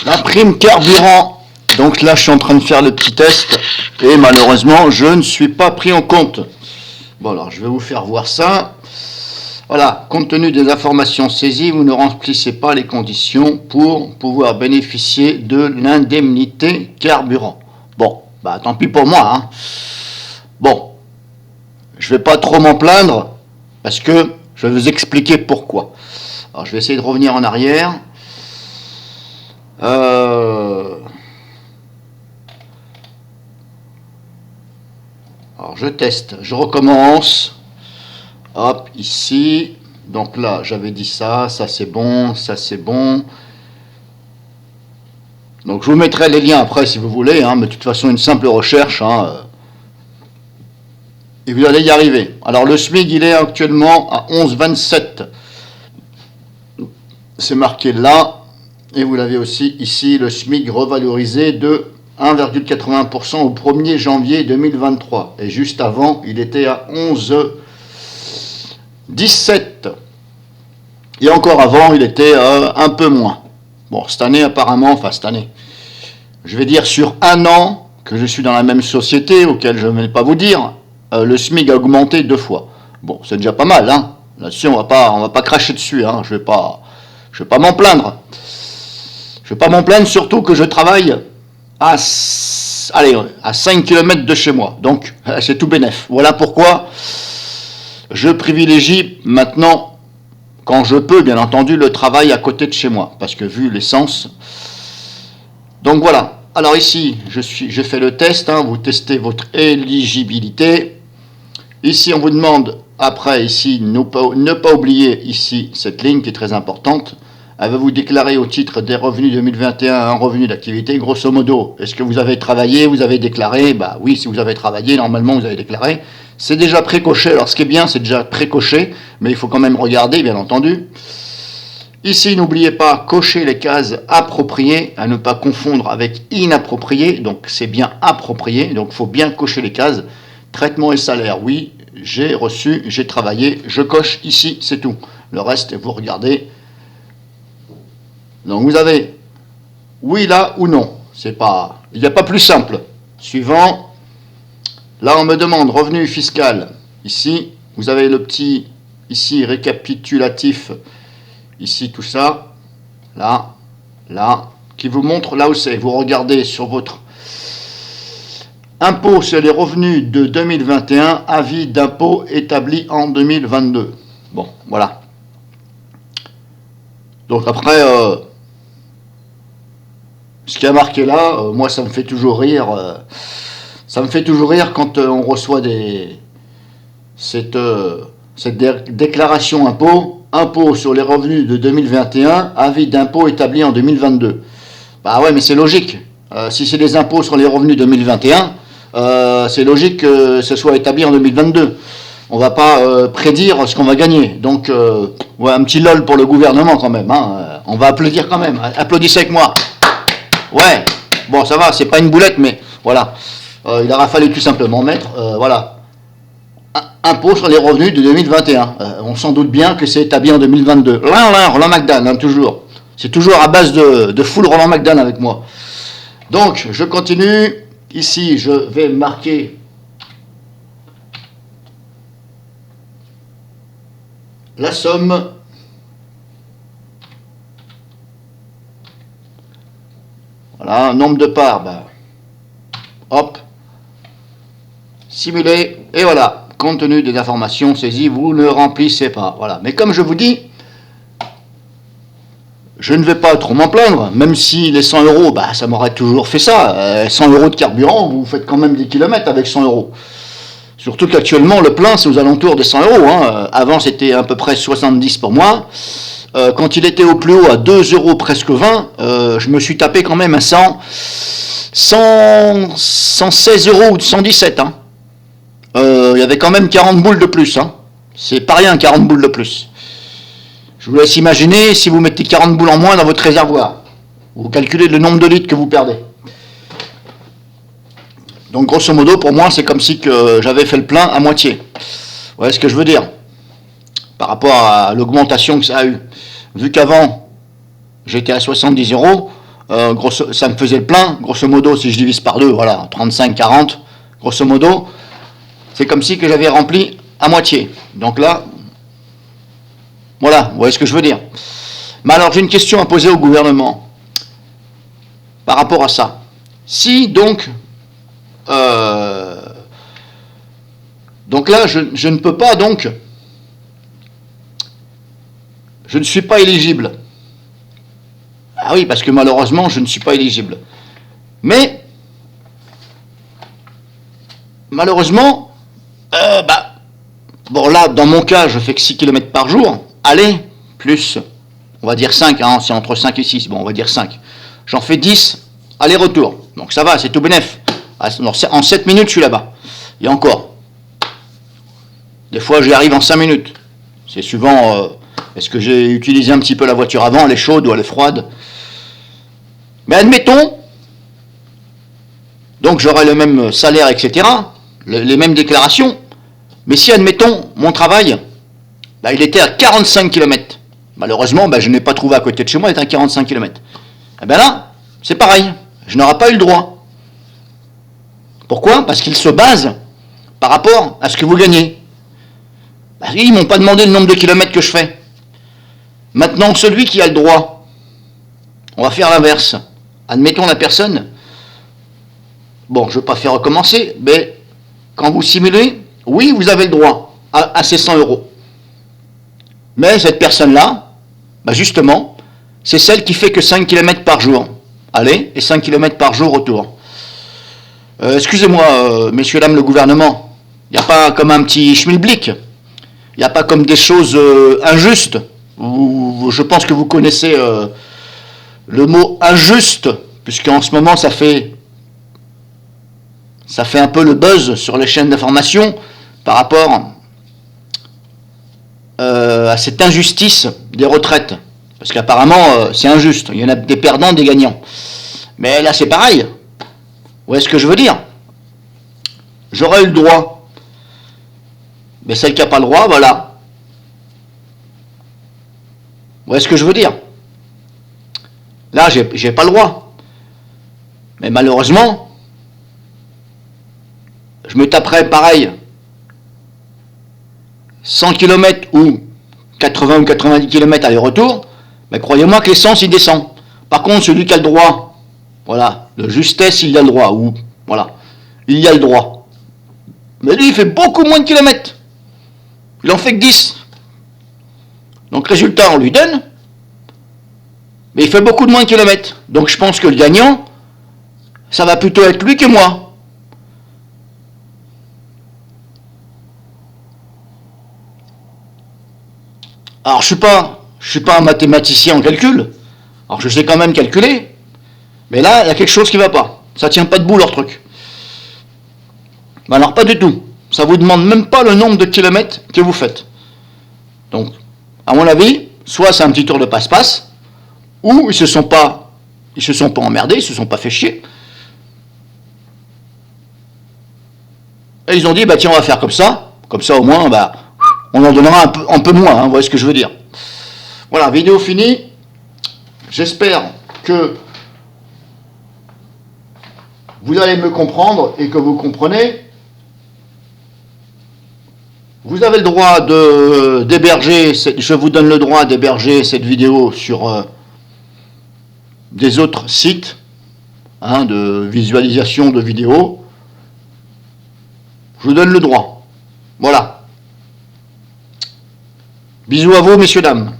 La prime carburant. Donc là, je suis en train de faire le petit test et malheureusement, je ne suis pas pris en compte. Bon, alors, je vais vous faire voir ça. Voilà, compte tenu des informations saisies, vous ne remplissez pas les conditions pour pouvoir bénéficier de l'indemnité carburant. Bon, bah tant pis pour moi, hein. Bon, je vais pas trop m'en plaindre parce que je vais vous expliquer pourquoi. Alors, je vais essayer de revenir en arrière. Alors, je teste, je recommence. Hop, ici. Donc là, j'avais dit ça, ça c'est bon, ça c'est bon. Donc, je vous mettrai les liens après si vous voulez, hein, mais de toute façon, une simple recherche, hein, et vous allez y arriver. Alors, le SMIC, il est actuellement à 11,27. C'est marqué là. Et vous l'avez aussi ici, le SMIC revalorisé de 1,80% au 1er janvier 2023. Et juste avant, il était à 11,17. Et encore avant, il était un peu moins. Bon, cette année apparemment, enfin cette année, je vais dire sur un an que je suis dans la même société, auquel je ne vais pas vous dire, le SMIC a augmenté 2 fois. Bon, c'est déjà pas mal, hein. Là-dessus, on va pas cracher dessus, hein. Je vais pas m'en plaindre. Je vais pas m'en plaindre, surtout que je travaille à 5 km de chez moi. Donc, c'est tout bénef. Voilà pourquoi je privilégie maintenant, quand je peux, bien entendu, le travail à côté de chez moi. Parce que vu l'essence... Donc voilà. Alors ici, j'ai fait le test. Hein, vous testez votre éligibilité. Ici, on vous demande, après, ici, ne pas oublier ici cette ligne qui est très importante. Avez-vous déclaré au titre des revenus 2021 un revenu d'activité? Grosso modo, est-ce que vous avez travaillé, vous avez déclaré? Bah oui, si vous avez travaillé, normalement vous avez déclaré. C'est déjà précoché. Alors ce qui est bien, c'est déjà précoché, mais il faut quand même regarder, bien entendu. Ici, n'oubliez pas, cocher les cases appropriées, à ne pas confondre avec inapproprié. Donc c'est bien approprié, donc il faut bien cocher les cases. Traitement et salaire, oui, j'ai reçu, j'ai travaillé, je coche ici, c'est tout. Le reste, vous regardez. Donc vous avez oui là ou non. C'est pas, il n'y a pas plus simple. Suivant. Là on me demande revenu fiscal. Ici vous avez le petit ici récapitulatif. Ici tout ça. Là, là, qui vous montre là où c'est. Vous regardez sur votre impôt sur les revenus de 2021, avis d'impôt établi en 2022. Bon, voilà. Donc après, ce qui a marqué là, moi ça me fait toujours rire. Ça me fait toujours rire quand on reçoit cette déclaration impôt sur les revenus de 2021, avis d'impôt établi en 2022. Bah ouais, mais c'est logique. Si c'est des impôts sur les revenus 2021, c'est logique que ce soit établi en 2022. On va pas prédire ce qu'on va gagner. Donc, ouais, un petit lol pour le gouvernement quand même. Hein. On va applaudir quand même. Applaudissez avec moi. Ouais. Bon, ça va, c'est pas une boulette, mais voilà. Il aura fallu tout simplement mettre, voilà, impôt sur les revenus de 2021. On s'en doute bien que c'est établi en 2022. Roland McDan, hein, toujours. C'est toujours à base de full Roland McDan avec moi. Donc, je continue. Ici, je vais marquer la somme. Voilà, nombre de parts, ben, hop, simuler, et voilà, compte tenu des informations saisies, vous ne remplissez pas. Voilà, mais comme je vous dis, je ne vais pas trop m'en plaindre, même si les 100 euros, bah, ça m'aurait toujours fait ça. 100 euros de carburant, vous faites quand même des kilomètres avec 100 euros. Surtout qu'actuellement, le plein, c'est aux alentours des 100 euros. Hein. Avant, c'était à peu près 70 pour moi. Quand il était au plus haut, à 2 euros presque 20, je me suis tapé quand même à 116 euros ou 117. Hein. Il y avait quand même 40 boules de plus. Hein. C'est pas rien, 40 boules de plus. Je vous laisse imaginer si vous mettez 40 boules en moins dans votre réservoir. Vous calculez le nombre de litres que vous perdez. Donc grosso modo, pour moi, c'est comme si que j'avais fait le plein à moitié. Vous voyez ce que je veux dire? Par rapport à l'augmentation que ça a eu. Vu qu'avant, j'étais à 70 euros, ça me faisait le plein, grosso modo, si je divise par 2, voilà, 35, 40, grosso modo, c'est comme si que j'avais rempli à moitié. Donc là, voilà, vous voyez ce que je veux dire. Mais alors, j'ai une question à poser au gouvernement par rapport à ça. Si donc là, je ne peux pas, donc, je ne suis pas éligible. Ah oui, parce que malheureusement, je ne suis pas éligible. Mais, malheureusement, bon là, dans mon cas, je fais que 6 km par jour. Allez, plus, on va dire 5, hein, c'est entre 5 et 6, bon, on va dire 5. J'en fais 10, aller-retour. Donc ça va, c'est tout bénef. En 7 minutes, je suis là-bas. Et encore. Des fois, j'y arrive en 5 minutes. C'est souvent, est-ce que j'ai utilisé un petit peu la voiture avant, elle est chaude ou elle est froide. Mais admettons, donc j'aurai le même salaire, etc., les mêmes déclarations, mais si, admettons, mon travail, il était à 45 km. Malheureusement, je n'ai pas trouvé à côté de chez moi, il était à 45 km. Et bien là, c'est pareil, je n'aurai pas eu le droit. Pourquoi? Parce qu'il se base par rapport à ce que vous gagnez. Ils ne m'ont pas demandé le nombre de kilomètres que je fais. Maintenant, celui qui a le droit, on va faire l'inverse. Admettons la personne, bon, je ne veux pas faire recommencer, mais quand vous simulez, oui, vous avez le droit à ces 100 euros. Mais cette personne-là, justement, c'est celle qui fait que 5 km par jour. Allez, et 5 km par jour autour. Excusez-moi, messieurs, dames, le gouvernement, il n'y a pas comme un petit schmilblick, il n'y a pas comme des choses injustes. Je pense que vous connaissez le mot injuste, puisqu'en ce moment ça fait un peu le buzz sur les chaînes d'information par rapport à cette injustice des retraites. Parce qu'apparemment c'est injuste, il y en a des perdants, des gagnants. Mais là c'est pareil. Vous voyez ce que je veux dire? J'aurais eu le droit. Mais celle qui n'a pas le droit, voilà. Vous voyez ce que je veux dire? Là, j'ai pas le droit. Mais malheureusement, je me taperais pareil 100 km ou 80 ou 90 km aller-retour, croyez-moi que l'essence, il descend. Par contre, celui qui a le droit, voilà, de justesse, il y a le droit, ou, voilà, il y a le droit. Mais lui, il fait beaucoup moins de kilomètres. Il en fait que 10. Donc, résultat, on lui donne, mais il fait beaucoup de moins de kilomètres. Donc, je pense que le gagnant, ça va plutôt être lui que moi. Alors, je suis pas un mathématicien en calcul. Alors, je sais quand même calculer. Mais là, il y a quelque chose qui ne va pas. Ça tient pas debout, leur truc. Alors, pas du tout. Ça vous demande même pas le nombre de kilomètres que vous faites. Donc, à mon avis, soit c'est un petit tour de passe-passe, ou ils se sont pas emmerdés, ils se sont pas fait chier. Et ils ont dit, tiens, on va faire comme ça au moins, on en donnera un peu moins, hein, vous voyez ce que je veux dire. Voilà, vidéo finie. J'espère que vous allez me comprendre et que vous comprenez. Vous avez le droit d'héberger, je vous donne le droit d'héberger cette vidéo sur des autres sites de visualisation de vidéos. Je vous donne le droit. Voilà. Bisous à vous, messieurs, dames.